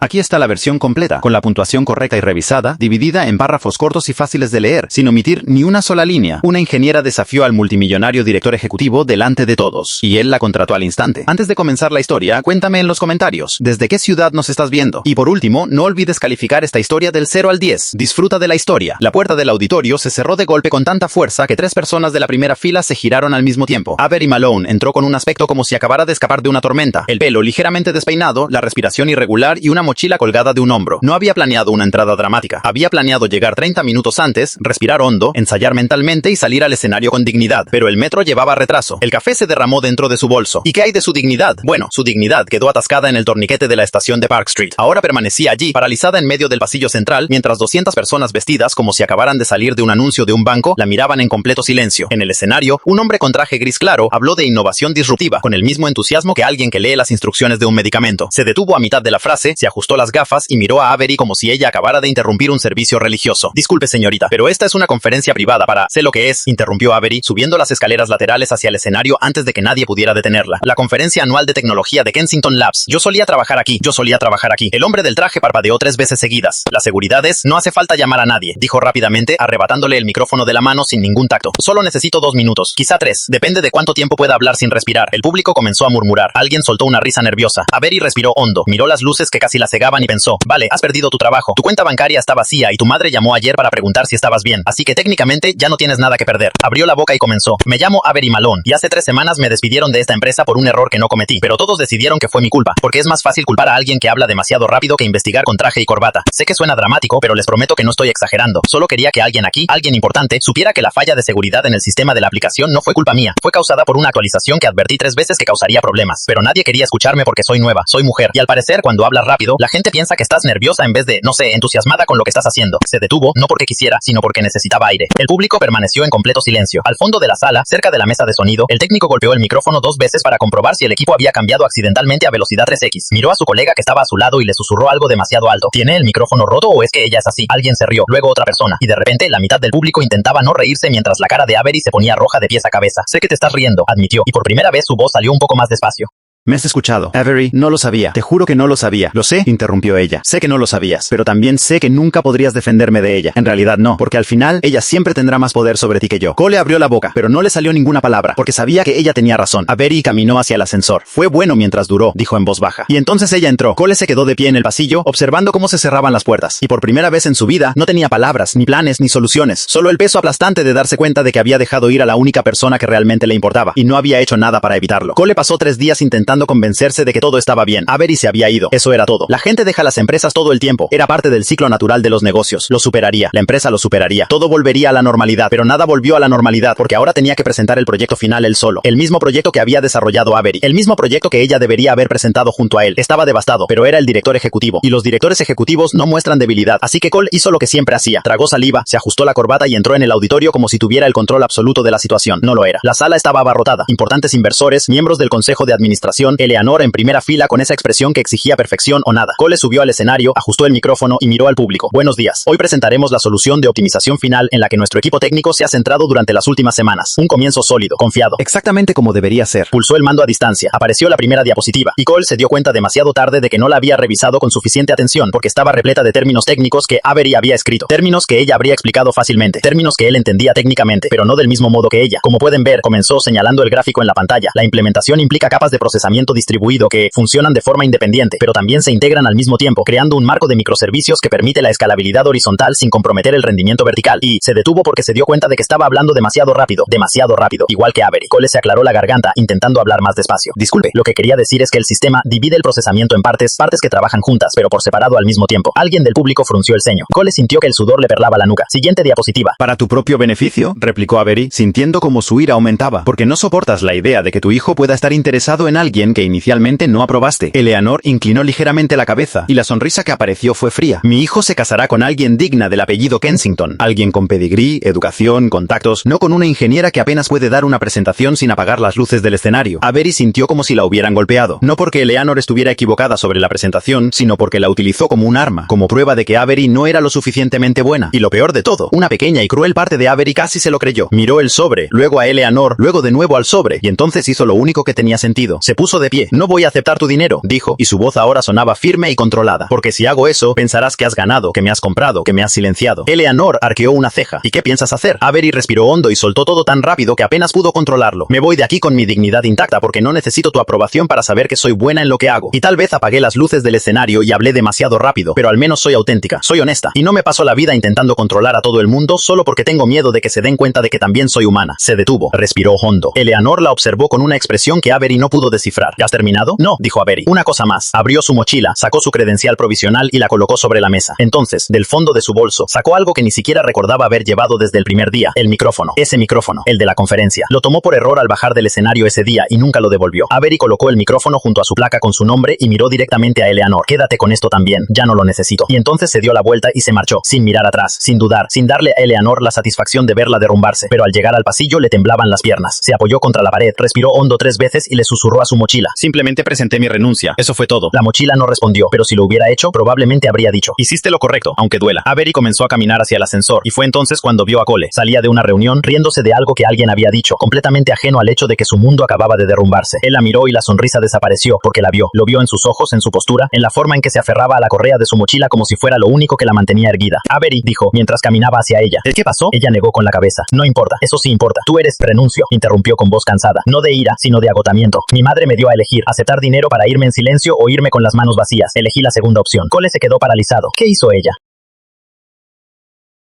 Aquí está la versión completa, con la puntuación correcta y revisada, dividida en párrafos cortos y fáciles de leer, sin omitir ni una sola línea. Una ingeniera desafió al multimillonario director ejecutivo delante de todos, y él la contrató al instante. Antes de comenzar la historia, cuéntame en los comentarios, ¿desde qué ciudad nos estás viendo? Y por último, no olvides calificar esta historia del 0 al 10. Disfruta de la historia. La puerta del auditorio se cerró de golpe con tanta fuerza que 3 personas de la primera fila se giraron al mismo tiempo. Avery Malone entró con un aspecto como si acabara de escapar de una tormenta. El pelo ligeramente despeinado, la respiración irregular y una mochila colgada de un hombro. No había planeado una entrada dramática. Había planeado llegar 30 minutos antes, respirar hondo, ensayar mentalmente y salir al escenario con dignidad. Pero el metro llevaba retraso. El café se derramó dentro de su bolso. ¿Y qué hay de su dignidad? Bueno, su dignidad quedó atascada en el torniquete de la estación de Park Street. Ahora permanecía allí, paralizada en medio del pasillo central, mientras 200 personas vestidas como si acabaran de salir de un anuncio de un banco la miraban en completo silencio. En el escenario, un hombre con traje gris claro habló de innovación disruptiva, con el mismo entusiasmo que alguien que lee las instrucciones de un medicamento. Se detuvo a mitad de la frase, se ajustó las gafas y miró a Avery como si ella acabara de interrumpir un servicio religioso. Disculpe, señorita, pero esta es una conferencia privada para... Sé lo que es, interrumpió Avery, subiendo las escaleras laterales hacia el escenario antes de que nadie pudiera detenerla. La conferencia anual de tecnología de Kensington Labs. Yo solía trabajar aquí. El hombre del traje parpadeó 3 veces seguidas. La seguridad es... No hace falta llamar a nadie, dijo rápidamente, arrebatándole el micrófono de la mano sin ningún tacto. Solo necesito 2 minutos, quizá 3. Depende de cuánto tiempo pueda hablar sin respirar. El público comenzó a murmurar. Alguien soltó una risa nerviosa. Avery respiró hondo, miró las luces que casi la cegaban y pensó, vale, has perdido tu trabajo. Tu cuenta bancaria está vacía y tu madre llamó ayer para preguntar si estabas bien. Así que técnicamente ya no tienes nada que perder. Abrió la boca y comenzó. Me llamo Avery Malone y hace 3 semanas me despidieron de esta empresa por un error que no cometí. Pero todos decidieron que fue mi culpa, porque es más fácil culpar a alguien que habla demasiado rápido que investigar con traje y corbata. Sé que suena dramático, pero les prometo que no estoy exagerando. Solo quería que alguien aquí, alguien importante, supiera que la falla de seguridad en el sistema de la aplicación no fue culpa mía. Fue causada por una actualización que advertí 3 veces que causaría problemas. Pero nadie quería escucharme porque soy nueva, soy mujer. Y al parecer, cuando hablas rápido, la gente piensa que estás nerviosa en vez de, no sé, entusiasmada con lo que estás haciendo. Se detuvo, no porque quisiera, sino porque necesitaba aire. El público permaneció en completo silencio. Al fondo de la sala, cerca de la mesa de sonido, el técnico golpeó el micrófono 2 veces para comprobar si el equipo había cambiado accidentalmente a velocidad 3x. Miró a su colega que estaba a su lado y le susurró algo demasiado alto. ¿Tiene el micrófono roto o es que ella es así? Alguien se rió, luego otra persona, y de repente la mitad del público intentaba no reírse mientras la cara de Avery se ponía roja de pies a cabeza. Sé que te estás riendo, admitió, y por primera vez su voz salió un poco más despacio. Me has escuchado. Avery, no lo sabía. Te juro que no lo sabía. Lo sé, interrumpió ella. Sé que no lo sabías, pero también sé que nunca podrías defenderme de ella. En realidad no, porque al final, ella siempre tendrá más poder sobre ti que yo. Cole abrió la boca, pero no le salió ninguna palabra, porque sabía que ella tenía razón. Avery caminó hacia el ascensor. Fue bueno mientras duró, dijo en voz baja. Y entonces ella entró. Cole se quedó de pie en el pasillo, observando cómo se cerraban las puertas. Y por primera vez en su vida, no tenía palabras, ni planes, ni soluciones. Solo el peso aplastante de darse cuenta de que había dejado ir a la única persona que realmente le importaba, y no había hecho nada para evitarlo. Cole pasó 3 días intentando convencerse de que todo estaba bien. Avery se había ido. Eso era todo. La gente deja las empresas todo el tiempo. Era parte del ciclo natural de los negocios. Lo superaría. La empresa lo superaría. Todo volvería a la normalidad. Pero nada volvió a la normalidad porque ahora tenía que presentar el proyecto final él solo. El mismo proyecto que había desarrollado Avery. El mismo proyecto que ella debería haber presentado junto a él. Estaba devastado, pero era el director ejecutivo. Y los directores ejecutivos no muestran debilidad. Así que Cole hizo lo que siempre hacía. Tragó saliva, se ajustó la corbata y entró en el auditorio como si tuviera el control absoluto de la situación. No lo era. La sala estaba abarrotada. Importantes inversores, miembros del consejo de administración, Eleanor en primera fila con esa expresión que exigía perfección o nada. Cole subió al escenario, ajustó el micrófono y miró al público. Buenos días. Hoy presentaremos la solución de optimización final en la que nuestro equipo técnico se ha centrado durante las últimas semanas. Un comienzo sólido, confiado. Exactamente como debería ser. Pulsó el mando a distancia. Apareció la primera diapositiva y Cole se dio cuenta demasiado tarde de que no la había revisado con suficiente atención porque estaba repleta de términos técnicos que Avery había escrito. Términos que ella habría explicado fácilmente. Términos que él entendía técnicamente, pero no del mismo modo que ella. Como pueden ver, comenzó señalando el gráfico en la pantalla. La implementación implica capas de procesamiento distribuido que funcionan de forma independiente, pero también se integran al mismo tiempo, creando un marco de microservicios que permite la escalabilidad horizontal sin comprometer el rendimiento vertical. Y se detuvo porque se dio cuenta de que estaba hablando demasiado rápido, igual que Avery. Cole se aclaró la garganta, intentando hablar más despacio. Disculpe, lo que quería decir es que el sistema divide el procesamiento en partes que trabajan juntas, pero por separado al mismo tiempo. Alguien del público frunció el ceño. Cole sintió que el sudor le perlaba la nuca. Siguiente diapositiva. Para tu propio beneficio, replicó Avery, sintiendo como su ira aumentaba, porque no soportas la idea de que tu hijo pueda estar interesado en alguien que inicialmente no aprobaste. Eleanor inclinó ligeramente la cabeza, y la sonrisa que apareció fue fría. Mi hijo se casará con alguien digna del apellido Kensington. Alguien con pedigrí, educación, contactos, no con una ingeniera que apenas puede dar una presentación sin apagar las luces del escenario. Avery sintió como si la hubieran golpeado. No porque Eleanor estuviera equivocada sobre la presentación, sino porque la utilizó como un arma, como prueba de que Avery no era lo suficientemente buena. Y lo peor de todo, una pequeña y cruel parte de Avery casi se lo creyó. Miró el sobre, luego a Eleanor, luego de nuevo al sobre, y entonces hizo lo único que tenía sentido. Se puso puso de pie. No voy a aceptar tu dinero, dijo, y su voz ahora sonaba firme y controlada. Porque si hago eso, pensarás que has ganado, que me has comprado, que me has silenciado. Eleanor arqueó una ceja. ¿Y qué piensas hacer? Avery respiró hondo y soltó todo tan rápido que apenas pudo controlarlo. Me voy de aquí con mi dignidad intacta porque no necesito tu aprobación para saber que soy buena en lo que hago. Y tal vez apagué las luces del escenario y hablé demasiado rápido, pero al menos soy auténtica, soy honesta. Y no me paso la vida intentando controlar a todo el mundo solo porque tengo miedo de que se den cuenta de que también soy humana. Se detuvo. Respiró hondo. Eleanor la observó con una expresión que Avery no pudo descifrar. ¿Ya has terminado? No, dijo Avery. Una cosa más. Abrió su mochila, sacó su credencial provisional y la colocó sobre la mesa. Entonces, del fondo de su bolso, sacó algo que ni siquiera recordaba haber llevado desde el primer día. El micrófono. Ese micrófono. El de la conferencia. Lo tomó por error al bajar del escenario ese día y nunca lo devolvió. Avery colocó el micrófono junto a su placa con su nombre y miró directamente a Eleanor. Quédate con esto también. Ya no lo necesito. Y entonces se dio la vuelta y se marchó, sin mirar atrás, sin dudar, sin darle a Eleanor la satisfacción de verla derrumbarse. Pero al llegar al pasillo le temblaban las piernas. Se apoyó contra la pared, respiró hondo 3 veces y le susurró a su mochila. Simplemente presenté mi renuncia. Eso fue todo. La mochila no respondió, pero si lo hubiera hecho, probablemente habría dicho: hiciste lo correcto, aunque duela. Avery comenzó a caminar hacia el ascensor y fue entonces cuando vio a Cole. Salía de una reunión riéndose de algo que alguien había dicho, completamente ajeno al hecho de que su mundo acababa de derrumbarse. Él la miró y la sonrisa desapareció porque la vio. Lo vio en sus ojos, en su postura, en la forma en que se aferraba a la correa de su mochila como si fuera lo único que la mantenía erguida. Avery, dijo, mientras caminaba hacia ella. ¿Qué pasó? Ella negó con la cabeza. No importa. Eso sí importa. Tú eres. Renuncio, interrumpió con voz cansada. No de ira, sino de agotamiento. Mi madre me dio a elegir, aceptar dinero para irme en silencio o irme con las manos vacías. Elegí la segunda opción. Cole se quedó paralizado. ¿Qué hizo ella?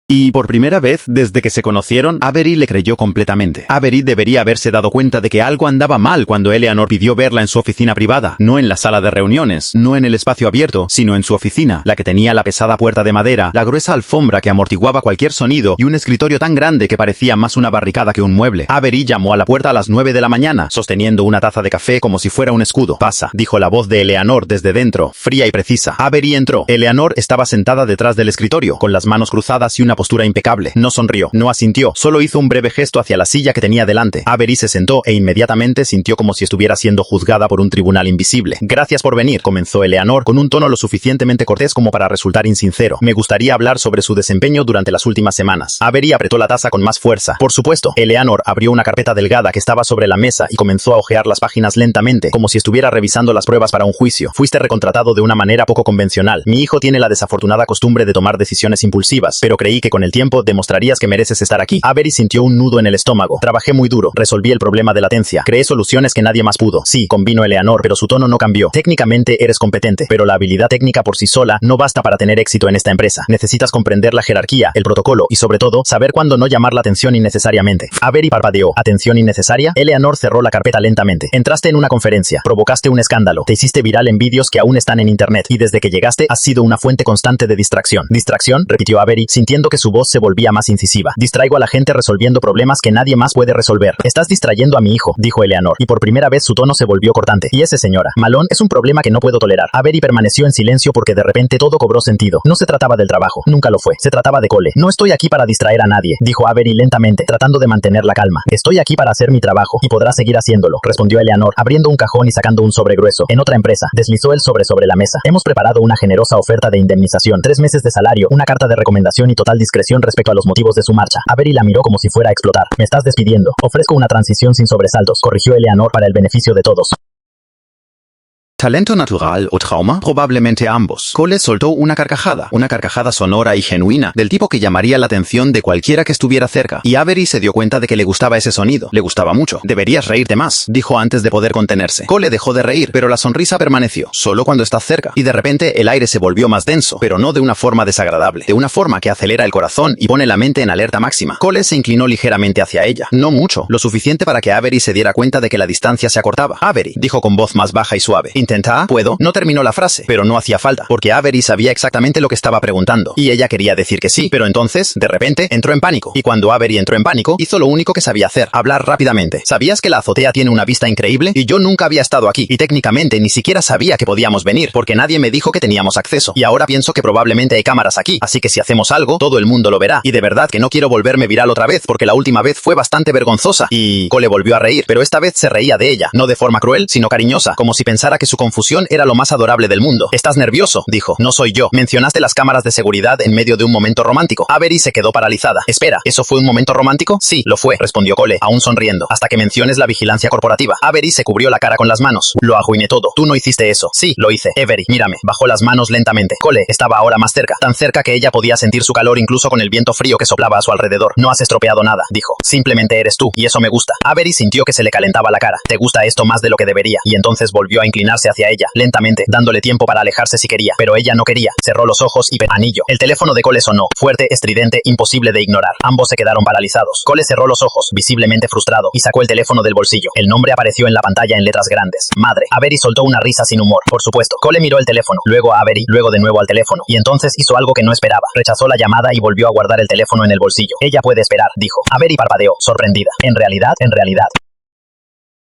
Y por primera vez, desde que se conocieron, Avery le creyó completamente. Avery debería haberse dado cuenta de que algo andaba mal cuando Eleanor pidió verla en su oficina privada, no en la sala de reuniones, no en el espacio abierto, sino en su oficina, la que tenía la pesada puerta de madera, la gruesa alfombra que amortiguaba cualquier sonido y un escritorio tan grande que parecía más una barricada que un mueble. Avery llamó a la puerta a las 9 de la mañana, sosteniendo una taza de café como si fuera un escudo. Pasa, dijo la voz de Eleanor desde dentro, fría y precisa. Avery entró. Eleanor estaba sentada detrás del escritorio, con las manos cruzadas y una postura impecable. No sonrió, no asintió, solo hizo un breve gesto hacia la silla que tenía delante. Avery se sentó e inmediatamente sintió como si estuviera siendo juzgada por un tribunal invisible. Gracias por venir, comenzó Eleanor con un tono lo suficientemente cortés como para resultar insincero. Me gustaría hablar sobre su desempeño durante las últimas semanas. Avery apretó la taza con más fuerza. Por supuesto. Eleanor abrió una carpeta delgada que estaba sobre la mesa y comenzó a hojear las páginas lentamente, como si estuviera revisando las pruebas para un juicio. Fuiste recontratado de una manera poco convencional. Mi hijo tiene la desafortunada costumbre de tomar decisiones impulsivas, pero creí que con el tiempo demostrarías que mereces estar aquí. Avery sintió un nudo en el estómago. Trabajé muy duro, resolví el problema de latencia, creé soluciones que nadie más pudo. Sí, convino Eleanor, pero su tono no cambió. Técnicamente eres competente, pero la habilidad técnica por sí sola no basta para tener éxito en esta empresa. Necesitas comprender la jerarquía, el protocolo y sobre todo, saber cuándo no llamar la atención innecesariamente. Avery parpadeó. ¿Atención innecesaria? Eleanor cerró la carpeta lentamente. Entraste en una conferencia, provocaste un escándalo, te hiciste viral en vídeos que aún están en internet y desde que llegaste has sido una fuente constante de distracción. ¿Distracción?, repitió Avery, sintiendo que su voz se volvía más incisiva. Distraigo a la gente resolviendo problemas que nadie más puede resolver. Estás distrayendo a mi hijo, dijo Eleanor, y por primera vez su tono se volvió cortante. Y ese, señora Malone, es un problema que no puedo tolerar. Avery permaneció en silencio porque de repente todo cobró sentido. No se trataba del trabajo, nunca lo fue. Se trataba de Cole. No estoy aquí para distraer a nadie, dijo Avery lentamente, tratando de mantener la calma. Estoy aquí para hacer mi trabajo y podrá seguir haciéndolo, respondió Eleanor, abriendo un cajón y sacando un sobre grueso. En otra empresa, deslizó el sobre la mesa. Hemos preparado una generosa oferta de indemnización, 3 meses de salario, una carta de recomendación y total discreción respecto a los motivos de su marcha. Avery la miró como si fuera a explotar. Me estás despidiendo. Ofrezco una transición sin sobresaltos, corrigió Eleanor para el beneficio de todos. ¿Talento natural o trauma? Probablemente ambos. Cole soltó una carcajada sonora y genuina, del tipo que llamaría la atención de cualquiera que estuviera cerca, y Avery se dio cuenta de que le gustaba ese sonido. Le gustaba mucho. Deberías reírte más, dijo antes de poder contenerse. Cole dejó de reír, pero la sonrisa permaneció, solo cuando estás cerca, y de repente el aire se volvió más denso, pero no de una forma desagradable, de una forma que acelera el corazón y pone la mente en alerta máxima. Cole se inclinó ligeramente hacia ella, no mucho, lo suficiente para que Avery se diera cuenta de que la distancia se acortaba. Avery, dijo con voz más baja y suave. ¿Intenta? ¿Puedo? No terminó la frase, pero no hacía falta, porque Avery sabía exactamente lo que estaba preguntando, y ella quería decir que sí, pero entonces, de repente, entró en pánico, y cuando Avery entró en pánico, hizo lo único que sabía hacer, hablar rápidamente. ¿Sabías que la azotea tiene una vista increíble? Y yo nunca había estado aquí, y técnicamente ni siquiera sabía que podíamos venir, porque nadie me dijo que teníamos acceso, y ahora pienso que probablemente hay cámaras aquí, así que si hacemos algo, todo el mundo lo verá, y de verdad que no quiero volverme viral otra vez, porque la última vez fue bastante vergonzosa, y Cole volvió a reír, pero esta vez se reía de ella, no de forma cruel, sino cariñosa, como si pensara que su su confusión era lo más adorable del mundo. «Estás nervioso», dijo. «No soy yo. Mencionaste las cámaras de seguridad en medio de un momento romántico». Avery se quedó paralizada. «Espera, ¿eso fue un momento romántico?» «Sí, lo fue», respondió Cole, aún sonriendo. «Hasta que menciones la vigilancia corporativa». Avery se cubrió la cara con las manos. «Lo arruiné todo. Tú no hiciste eso». «Sí, lo hice. Avery, mírame». Bajó las manos lentamente. Cole estaba ahora más cerca, tan cerca que ella podía sentir su calor incluso con el viento frío que soplaba a su alrededor. «No has estropeado nada», dijo. «Simplemente eres tú, y eso me gusta». Avery sintió que se le calentaba la cara. «Te gusta esto más de lo que debería». Y entonces volvió a inclinarse hacia ella, lentamente, dándole tiempo para alejarse si quería. Pero ella no quería. Cerró los ojos y anillo. El teléfono de Cole sonó, fuerte, estridente, imposible de ignorar. Ambos se quedaron paralizados. Cole cerró los ojos, visiblemente frustrado, y sacó el teléfono del bolsillo. El nombre apareció en la pantalla en letras grandes. «Madre». Avery soltó una risa sin humor. Por supuesto. Cole miró el teléfono, luego a Avery, luego de nuevo al teléfono, y entonces hizo algo que no esperaba. Rechazó la llamada y volvió a guardar el teléfono en el bolsillo. «Ella puede esperar», dijo. Avery parpadeó, sorprendida. En realidad.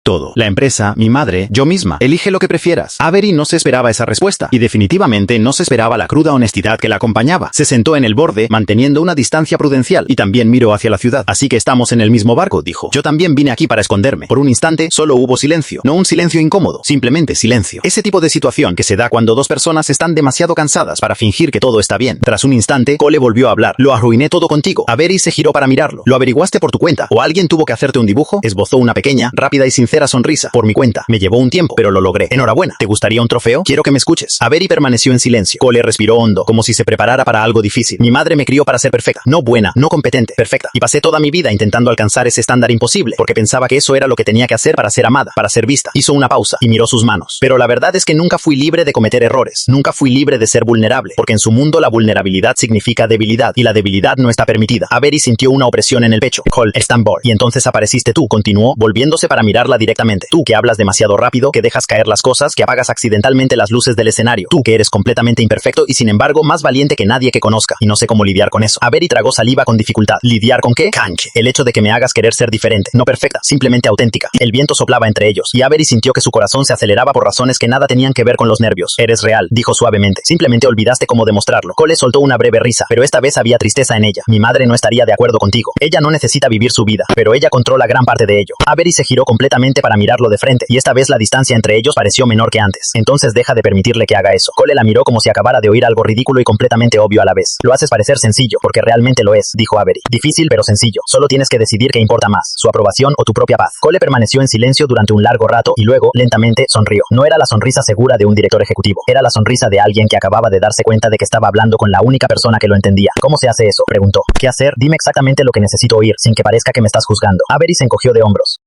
Todo. La empresa, mi madre, yo misma. Elige lo que prefieras. Avery no se esperaba esa respuesta. Y definitivamente no se esperaba la cruda honestidad que la acompañaba. Se sentó en el borde, manteniendo una distancia prudencial, y también miró hacia la ciudad. «Así que estamos en el mismo barco», dijo. «Yo también vine aquí para esconderme». Por un instante, solo hubo silencio. No un silencio incómodo, simplemente silencio. Ese tipo de situación que se da cuando dos personas están demasiado cansadas para fingir que todo está bien. Tras un instante, Cole volvió a hablar. «Lo arruiné todo contigo». Avery se giró para mirarlo. «¿Lo averiguaste por tu cuenta? ¿O alguien tuvo que hacerte un dibujo?» Esbozó una pequeña, rápida y sincera sonrisa. «Por mi cuenta. Me llevó un tiempo, pero lo logré. Enhorabuena. ¿Te gustaría un trofeo? Quiero que me escuches». Avery permaneció en silencio. Cole respiró hondo, como si se preparara para algo difícil. «Mi madre me crió para ser perfecta. No buena, no competente, perfecta. Y pasé toda mi vida intentando alcanzar ese estándar imposible, porque pensaba que eso era lo que tenía que hacer para ser amada, para ser vista». Hizo una pausa y miró sus manos. «Pero la verdad es que nunca fui libre de cometer errores. Nunca fui libre de ser vulnerable, porque en su mundo la vulnerabilidad significa debilidad, y la debilidad no está permitida». Avery sintió una opresión en el pecho. «Cole, Stanford. Y entonces apareciste tú», continuó, volviéndose para mirarla directamente. «Tú que hablas demasiado rápido, que dejas caer las cosas, que apagas accidentalmente las luces del escenario. Tú que eres completamente imperfecto y sin embargo más valiente que nadie que conozca. Y no sé cómo lidiar con eso». Avery tragó saliva con dificultad. ¿Lidiar con qué? Canche. El hecho de que me hagas querer ser diferente, no perfecta, simplemente auténtica. El viento soplaba entre ellos, y Avery sintió que su corazón se aceleraba por razones que nada tenían que ver con los nervios. «Eres real», dijo suavemente. «Simplemente olvidaste cómo demostrarlo». Cole soltó una breve risa, pero esta vez había tristeza en ella. «Mi madre no estaría de acuerdo contigo. Ella no necesita vivir su vida, pero ella controla gran parte de ello». Avery se giró completamente para mirarlo de frente, y esta vez la distancia entre ellos pareció menor que antes. «Entonces deja de permitirle que haga eso». Cole la miró como si acabara de oír algo ridículo y completamente obvio a la vez. «Lo haces parecer sencillo, porque realmente lo es», dijo Avery. «Difícil pero sencillo. Solo tienes que decidir qué importa más, su aprobación o tu propia paz». Cole permaneció en silencio durante un largo rato y luego, lentamente, sonrió. No era la sonrisa segura de un director ejecutivo. Era la sonrisa de alguien que acababa de darse cuenta de que estaba hablando con la única persona que lo entendía. «¿Cómo se hace eso?», preguntó. «¿Qué hacer? Dime exactamente lo que necesito oír, sin que parezca que me estás juzgando». Avery se encogió de hombros.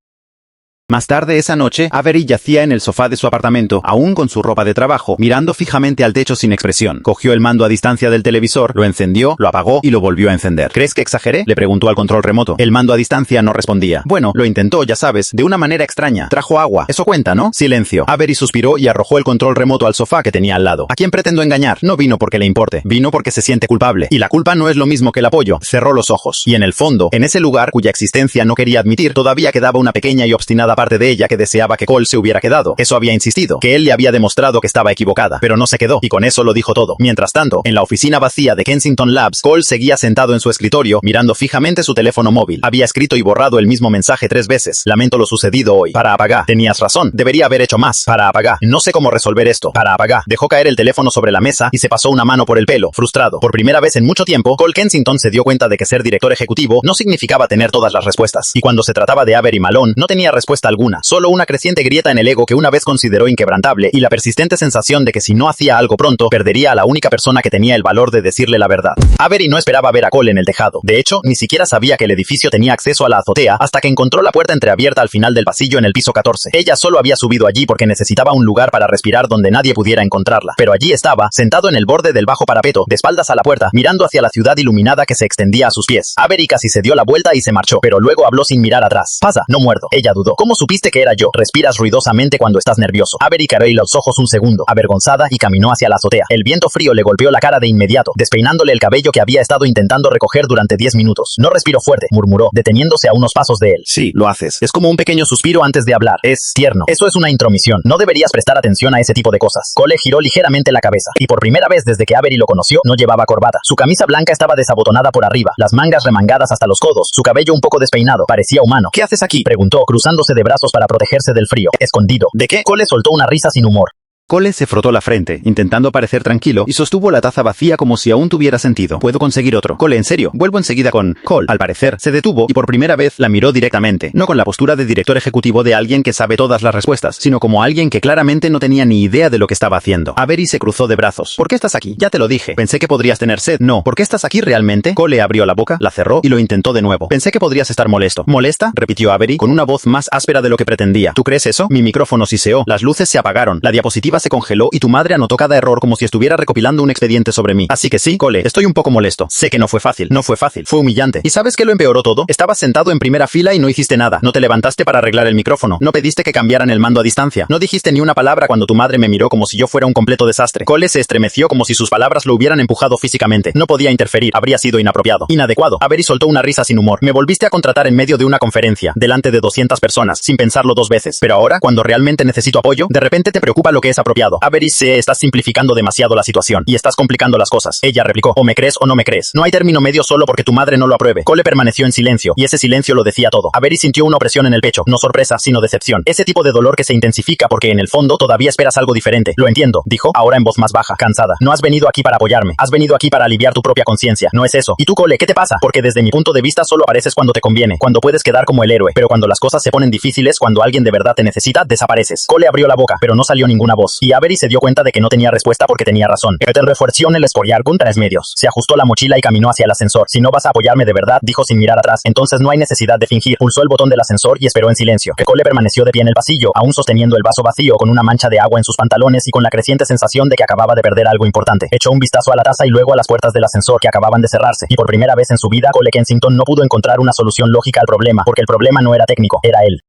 Más tarde esa noche, Avery yacía en el sofá de su apartamento, aún con su ropa de trabajo, mirando fijamente al techo sin expresión. Cogió el mando a distancia del televisor, lo encendió, lo apagó y lo volvió a encender. «¿Crees que exageré?», le preguntó al control remoto. El mando a distancia no respondía. «Bueno, lo intentó, ya sabes, de una manera extraña. Trajo agua. Eso cuenta, ¿no?». Silencio. Avery suspiró y arrojó el control remoto al sofá que tenía al lado. «¿A quién pretendo engañar? No vino porque le importe. Vino porque se siente culpable. Y la culpa no es lo mismo que el apoyo». Cerró los ojos. Y en el fondo, en ese lugar cuya existencia no quería admitir, todavía quedaba una pequeña y obstinada parte de ella que deseaba que Cole se hubiera quedado. Eso había insistido, que él le había demostrado que estaba equivocada, pero no se quedó, y con eso lo dijo todo. Mientras tanto, en la oficina vacía de Kensington Labs, Cole seguía sentado en su escritorio, mirando fijamente su teléfono móvil. Había escrito y borrado el mismo mensaje 3 veces. «Lamento lo sucedido hoy. Para apagar. Tenías razón. Debería haber hecho más. Para apagar. No sé cómo resolver esto. Para apagar». Dejó caer el teléfono sobre la mesa y se pasó una mano por el pelo, frustrado. Por primera vez en mucho tiempo, Cole Kensington se dio cuenta de que ser director ejecutivo no significaba tener todas las respuestas. Y cuando se trataba de Avery Malone, no tenía respuesta alguna, solo una creciente grieta en el ego que una vez consideró inquebrantable y la persistente sensación de que si no hacía algo pronto, perdería a la única persona que tenía el valor de decirle la verdad. Avery no esperaba ver a Cole en el tejado. De hecho, ni siquiera sabía que el edificio tenía acceso a la azotea hasta que encontró la puerta entreabierta al final del pasillo en el piso 14. Ella solo había subido allí porque necesitaba un lugar para respirar donde nadie pudiera encontrarla. Pero allí estaba, sentado en el borde del bajo parapeto, de espaldas a la puerta, mirando hacia la ciudad iluminada que se extendía a sus pies. Avery casi se dio la vuelta y se marchó, pero luego habló sin mirar atrás. «Pasa, no muerdo». Ella dudó. «¿Cómo supiste que era yo?». «Respiras ruidosamente cuando estás nervioso». Avery cerró los ojos un segundo, avergonzada, y caminó hacia la azotea. El viento frío le golpeó la cara de inmediato, despeinándole el cabello que había estado intentando recoger durante 10 minutos. «No respiro fuerte», murmuró, deteniéndose a unos pasos de él. «Sí, lo haces. Es como un pequeño suspiro antes de hablar. Es tierno. Eso es una intromisión. No deberías prestar atención a ese tipo de cosas». Cole giró ligeramente la cabeza, y por primera vez desde que Avery lo conoció, no llevaba corbata. Su camisa blanca estaba desabotonada por arriba, las mangas remangadas hasta los codos, su cabello un poco despeinado. Parecía humano. «¿Qué haces aquí?», preguntó, cruzándose de brazos para protegerse del frío. «Escondido». «¿De qué?». Cole soltó una risa sin humor. Cole se frotó la frente, intentando parecer tranquilo, y sostuvo la taza vacía como si aún tuviera sentido. Puedo conseguir otro. Cole, en serio, vuelvo enseguida con... Cole, al parecer, se detuvo y por primera vez la miró directamente, no con la postura de director ejecutivo de alguien que sabe todas las respuestas, sino como alguien que claramente no tenía ni idea de lo que estaba haciendo. Avery se cruzó de brazos. ¿Por qué estás aquí? Ya te lo dije. Pensé que podrías tener sed. No. ¿Por qué estás aquí realmente? Cole abrió la boca, la cerró y lo intentó de nuevo. Pensé que podrías estar molesto. ¿Molesta? Repitió Avery con una voz más áspera de lo que pretendía. ¿Tú crees eso? Mi micrófono siseó. Las luces se apagaron. La diapositiva se congeló y tu madre anotó cada error como si estuviera recopilando un expediente sobre mí. Así que sí, Cole, estoy un poco molesto. Sé que no fue fácil. No fue fácil. Fue humillante. ¿Y sabes qué lo empeoró todo? Estabas sentado en primera fila y no hiciste nada. No te levantaste para arreglar el micrófono. No pediste que cambiaran el mando a distancia. No dijiste ni una palabra cuando tu madre me miró como si yo fuera un completo desastre. Cole se estremeció como si sus palabras lo hubieran empujado físicamente. No podía interferir. Habría sido inapropiado. Inadecuado. Avery soltó una risa sin humor. Me volviste a contratar en medio de una conferencia, delante de 200 personas, sin pensarlo 2 veces. Pero ahora, cuando realmente necesito apoyo, de repente te preocupa lo que es apropiado. Avery, estás simplificando demasiado la situación y estás complicando las cosas. Ella replicó, o me crees o no me crees. No hay término medio solo porque tu madre no lo apruebe. Cole permaneció en silencio, y ese silencio lo decía todo. Avery sintió una opresión en el pecho, no sorpresa, sino decepción. Ese tipo de dolor que se intensifica porque en el fondo todavía esperas algo diferente. Lo entiendo, dijo, ahora en voz más baja, cansada. No has venido aquí para apoyarme. Has venido aquí para aliviar tu propia conciencia. No es eso. ¿Y tú, Cole, qué te pasa? Porque desde mi punto de vista solo apareces cuando te conviene, cuando puedes quedar como el héroe. Pero cuando las cosas se ponen difíciles, cuando alguien de verdad te necesita, desapareces. Cole abrió la boca, pero no salió ninguna voz. Y Avery se dio cuenta de que no tenía respuesta porque tenía razón. Te refuerció en el escoriar con 3 medios. Se ajustó la mochila y caminó hacia el ascensor. Si no vas a apoyarme de verdad, dijo sin mirar atrás, entonces no hay necesidad de fingir. Pulsó el botón del ascensor y esperó en silencio. Cole permaneció de pie en el pasillo, aún sosteniendo el vaso vacío, con una mancha de agua en sus pantalones y con la creciente sensación de que acababa de perder algo importante. Echó un vistazo a la taza y luego a las puertas del ascensor que acababan de cerrarse. Y por primera vez en su vida, Cole Kensington no pudo encontrar una solución lógica al problema, porque el problema no era técnico, era él.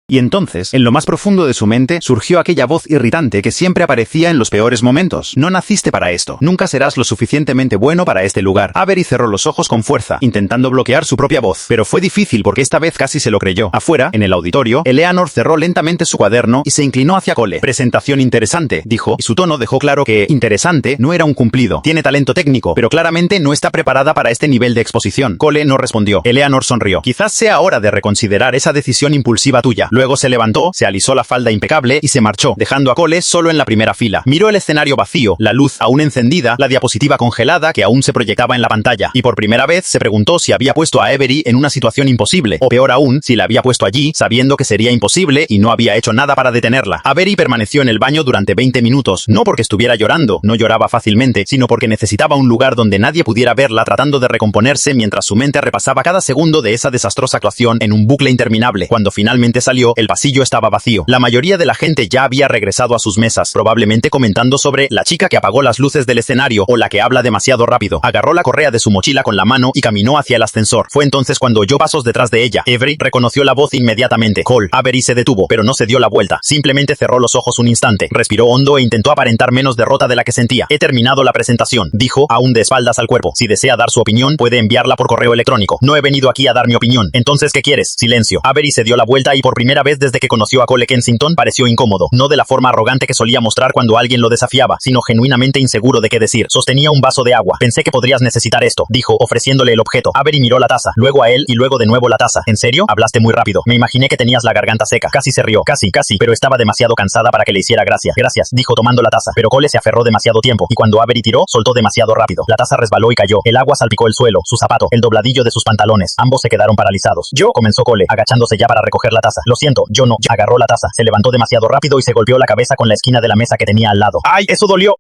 Y entonces, en lo más profundo de su mente, surgió aquella voz irritante que siempre aparecía en los peores momentos. No naciste para esto. Nunca serás lo suficientemente bueno para este lugar. Avery cerró los ojos con fuerza, intentando bloquear su propia voz. Pero fue difícil porque esta vez casi se lo creyó. Afuera, en el auditorio, Eleanor cerró lentamente su cuaderno y se inclinó hacia Cole. Presentación interesante, dijo, y su tono dejó claro que interesante no era un cumplido. Tiene talento técnico, pero claramente no está preparada para este nivel de exposición. Cole no respondió. Eleanor sonrió. Quizás sea hora de reconsiderar esa decisión impulsiva tuya. Luego se levantó, se alisó la falda impecable y se marchó, dejando a Cole solo en la primera fila. Miró el escenario vacío, la luz aún encendida, la diapositiva congelada que aún se proyectaba en la pantalla, y por primera vez se preguntó si había puesto a Avery en una situación imposible, o peor aún, si la había puesto allí, sabiendo que sería imposible y no había hecho nada para detenerla. Avery permaneció en el baño durante 20 minutos, no porque estuviera llorando, no lloraba fácilmente, sino porque necesitaba un lugar donde nadie pudiera verla tratando de recomponerse mientras su mente repasaba cada segundo de esa desastrosa actuación en un bucle interminable. Cuando finalmente salió, el pasillo estaba vacío. La mayoría de la gente ya había regresado a sus mesas, probablemente comentando sobre la chica que apagó las luces del escenario o la que habla demasiado rápido. Agarró la correa de su mochila con la mano y caminó hacia el ascensor. Fue entonces cuando oyó pasos detrás de ella. Avery reconoció la voz inmediatamente. Cole. Avery se detuvo, pero no se dio la vuelta. Simplemente cerró los ojos un instante, respiró hondo e intentó aparentar menos derrota de la que sentía. He terminado la presentación, dijo, aún de espaldas al cuerpo. Si desea dar su opinión, puede enviarla por correo electrónico. No he venido aquí a dar mi opinión. Entonces, ¿qué quieres? Silencio. Avery se dio la vuelta y por primera vez desde que conoció a Cole Kensington pareció incómodo, no de la forma arrogante que solía mostrar cuando alguien lo desafiaba, sino genuinamente inseguro de qué decir. Sostenía un vaso de agua. Pensé que podrías necesitar esto, dijo, ofreciéndole el objeto. Avery miró la taza, luego a él y luego de nuevo la taza. ¿En serio? Hablaste muy rápido. Me imaginé que tenías la garganta seca. Casi se rió. Casi, pero estaba demasiado cansada para que le hiciera gracia. Gracias, dijo tomando la taza, pero Cole se aferró demasiado tiempo, y cuando Avery tiró, soltó demasiado rápido. La taza resbaló y cayó. El agua salpicó el suelo, su zapato, el dobladillo de sus pantalones. Ambos se quedaron paralizados. Yo, comenzó Cole, agachándose ya para recoger la taza. Lo siento, yo no. Agarró la taza, se levantó demasiado rápido y se golpeó la cabeza con la esquina de la mesa que tenía al lado. ¡Ay, eso dolió!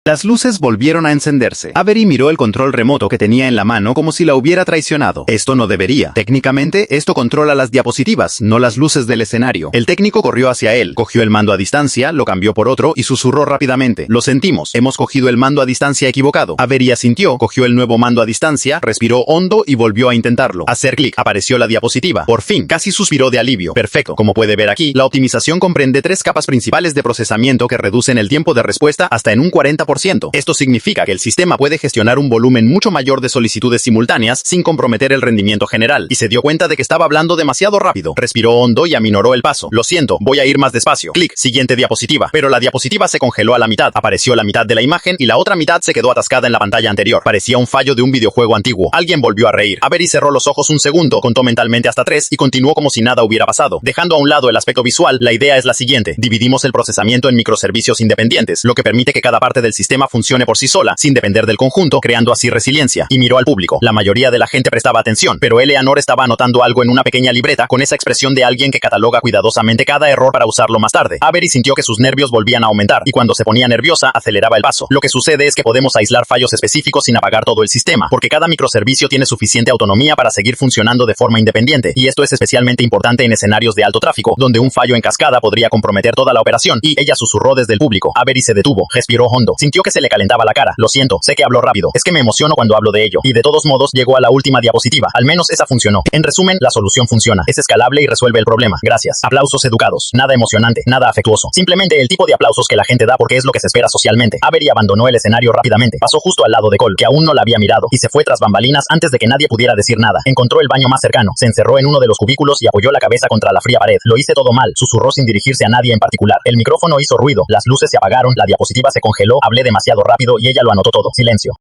Las luces volvieron a encenderse. Avery miró el control remoto que tenía en la mano como si la hubiera traicionado. Esto no debería. Técnicamente, esto controla las diapositivas, no las luces del escenario. El técnico corrió hacia él, cogió el mando a distancia, lo cambió por otro y susurró rápidamente. Lo sentimos, hemos cogido el mando a distancia equivocado. Avery asintió, cogió el nuevo mando a distancia, respiró hondo y volvió a intentarlo. Hacer clic, apareció la diapositiva. Por fin, casi suspiró de alivio. Perfecto. Como puede ver aquí, la optimización comprende 3 capas principales de procesamiento que reducen el tiempo de respuesta hasta en un 40%. 100%. Esto significa que el sistema puede gestionar un volumen mucho mayor de solicitudes simultáneas sin comprometer el rendimiento general, y se dio cuenta de que estaba hablando demasiado rápido. Respiró hondo y aminoró el paso. Lo siento, voy a ir más despacio. Clic, siguiente diapositiva. Pero la diapositiva se congeló a la mitad. Apareció la mitad de la imagen y la otra mitad se quedó atascada en la pantalla anterior. Parecía un fallo de un videojuego antiguo. Alguien volvió a reír. Avery cerró los ojos un segundo, contó mentalmente hasta 3 y continuó como si nada hubiera pasado. Dejando a un lado el aspecto visual, la idea es la siguiente. Dividimos el procesamiento en microservicios independientes, lo que permite que cada parte del sistema funcione por sí sola, sin depender del conjunto, creando así resiliencia. Y miró al público. La mayoría de la gente prestaba atención, pero Eleanor estaba anotando algo en una pequeña libreta con esa expresión de alguien que cataloga cuidadosamente cada error para usarlo más tarde. Avery sintió que sus nervios volvían a aumentar, y cuando se ponía nerviosa, aceleraba el paso. Lo que sucede es que podemos aislar fallos específicos sin apagar todo el sistema, porque cada microservicio tiene suficiente autonomía para seguir funcionando de forma independiente, y esto es especialmente importante en escenarios de alto tráfico, donde un fallo en cascada podría comprometer toda la operación, y ella susurró desde el público. Avery se detuvo, respiró hondo, sintió que se le calentaba la cara. Lo siento, sé que hablo rápido, es que me emociono cuando hablo de ello, y de todos modos llegó a la última diapositiva, al menos esa funcionó. En resumen, la solución funciona, es escalable y resuelve el problema. Gracias. Aplausos educados, nada emocionante, nada afectuoso, simplemente el tipo de aplausos que la gente da porque es lo que se espera socialmente. Avery abandonó el escenario rápidamente, pasó justo al lado de Cole, que aún no la había mirado, y se fue tras bambalinas antes de que nadie pudiera decir nada. Encontró el baño más cercano, se encerró en uno de los cubículos y apoyó la cabeza contra la fría pared. Lo hice todo mal, susurró sin dirigirse a nadie en particular. El micrófono hizo ruido, las luces se apagaron, la diapositiva se congeló, hablé demasiado rápido y ella lo anotó todo. Silencio.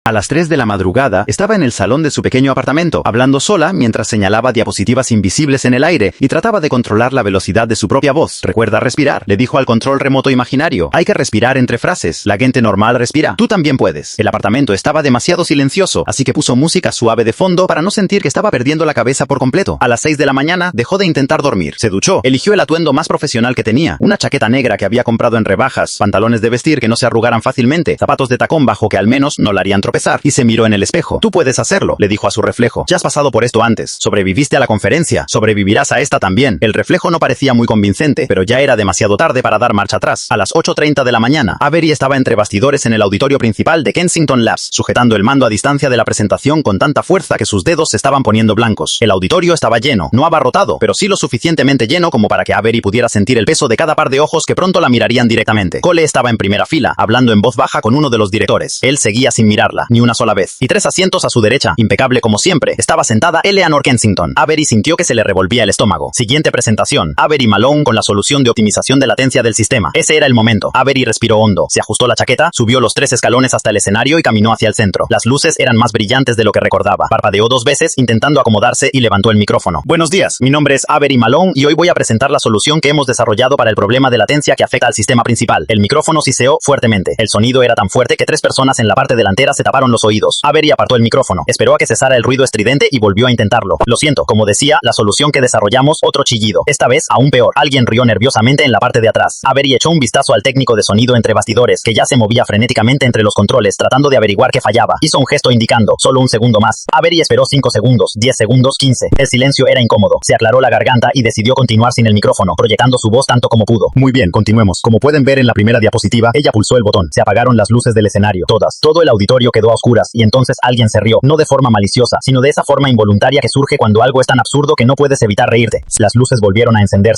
A las 3 de la madrugada, estaba en el salón de su pequeño apartamento, hablando sola mientras señalaba diapositivas invisibles en el aire y trataba de controlar la velocidad de su propia voz. Recuerda respirar, le dijo al control remoto imaginario. Hay que respirar entre frases. La gente normal respira. Tú también puedes. El apartamento estaba demasiado silencioso, así que puso música suave de fondo para no sentir que estaba perdiendo la cabeza por completo. A las 6 de la mañana, dejó de intentar dormir. Se duchó. Eligió el atuendo más profesional que tenía. Una chaqueta negra que había comprado en rebajas, pantalones de vestir que no se arrugaran fácilmente, zapatos de tacón bajo que al menos no la harían tropezar, y se miró en el espejo. Tú puedes hacerlo, le dijo a su reflejo. Ya has pasado por esto antes. Sobreviviste a la conferencia. Sobrevivirás a esta también. El reflejo no parecía muy convincente, pero ya era demasiado tarde para dar marcha atrás. A las 8:30 de la mañana, Avery estaba entre bastidores en el auditorio principal de Kensington Labs, sujetando el mando a distancia de la presentación con tanta fuerza que sus dedos se estaban poniendo blancos. El auditorio estaba lleno, no abarrotado, pero sí lo suficientemente lleno como para que Avery pudiera sentir el peso de cada par de ojos que pronto la mirarían directamente. Cole estaba en primera fila, hablando en voz baja con uno de los directores. Él seguía sin mirarla, ni una sola vez. Y 3 asientos a su derecha, impecable como siempre, estaba sentada Eleanor Kensington. Avery sintió que se le revolvía el estómago. Siguiente presentación. Avery Malone con la solución de optimización de latencia del sistema. Ese era el momento. Avery respiró hondo, se ajustó la chaqueta, subió los 3 escalones hasta el escenario y caminó hacia el centro. Las luces eran más brillantes de lo que recordaba. Parpadeó 2 veces intentando acomodarse y levantó el micrófono. Buenos días, mi nombre es Avery Malone y hoy voy a presentar la solución que hemos desarrollado para el problema de latencia que afecta al sistema principal. El micrófono siseó fuertemente. El sonido era tan fuerte que 3 personas en la parte delantera se taparon los oídos. Avery apartó el micrófono, esperó a que cesara el ruido estridente y volvió a intentarlo. Lo siento, como decía, la solución que desarrollamos, otro chillido. Esta vez, aún peor. Alguien rió nerviosamente en la parte de atrás. Avery echó un vistazo al técnico de sonido entre bastidores, que ya se movía frenéticamente entre los controles, tratando de averiguar qué fallaba. Hizo un gesto indicando, solo un segundo más. Avery esperó 5 segundos, 10 segundos, 15. El silencio era incómodo. Se aclaró la garganta y decidió continuar sin el micrófono, proyectando su voz tanto como pudo. Muy bien, continuemos. Como pueden ver en la primera diapositiva, ella pulsó el botón. Se apagaron las luces del escenario, todas. Todo el auditorio quedó a oscuras, y entonces alguien se rió, no de forma maliciosa, sino de esa forma involuntaria que surge cuando algo es tan absurdo que no puedes evitar reírte. Las luces volvieron a encenderse.